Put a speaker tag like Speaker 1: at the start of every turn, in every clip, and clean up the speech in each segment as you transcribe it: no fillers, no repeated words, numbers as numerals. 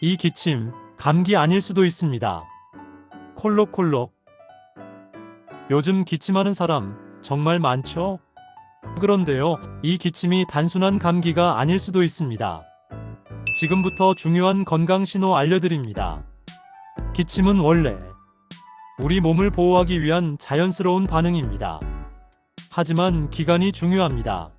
Speaker 1: 이 기침, 감기 아닐 수도 있습니다. 콜록콜록. 요즘 기침하는 사람 정말 많죠? 그런데요, 이 기침이 단순한 감기가 아닐 수도 있습니다. 지금부터 중요한 건강 신호 알려드립니다. 기침은 원래 우리 몸을 보호하기 위한 자연스러운 반응입니다. 하지만 기간이 중요합니다.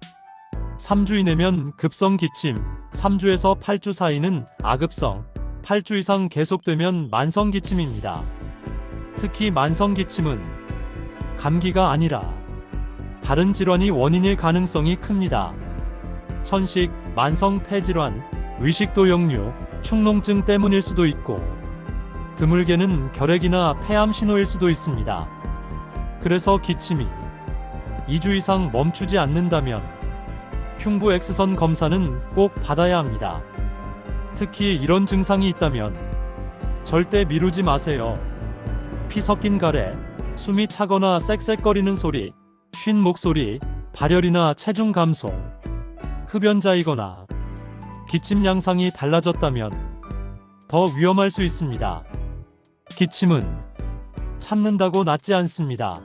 Speaker 1: 3주 이내면 급성 기침, 3주에서 8주 사이는 아급성, 8주 이상 계속되면 만성 기침입니다. 특히 만성 기침은 감기가 아니라 다른 질환이 원인일 가능성이 큽니다. 천식, 만성 폐질환, 위식도 역류, 축농증 때문일 수도 있고, 드물게는 결핵이나 폐암 신호일 수도 있습니다. 그래서 기침이 2주 이상 멈추지 않는다면 흉부 X선 검사는 꼭 받아야 합니다. 특히 이런 증상이 있다면 절대 미루지 마세요. 피 섞인 가래, 숨이 차거나 쌕쌕거리는 소리, 쉰 목소리, 발열이나 체중 감소, 흡연자이거나 기침 양상이 달라졌다면 더 위험할 수 있습니다. 기침은 참는다고 낫지 않습니다.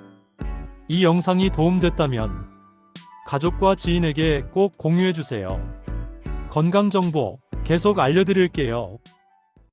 Speaker 1: 이 영상이 도움됐다면 가족과 지인에게 꼭 공유해주세요. 건강정보 계속 알려드릴게요.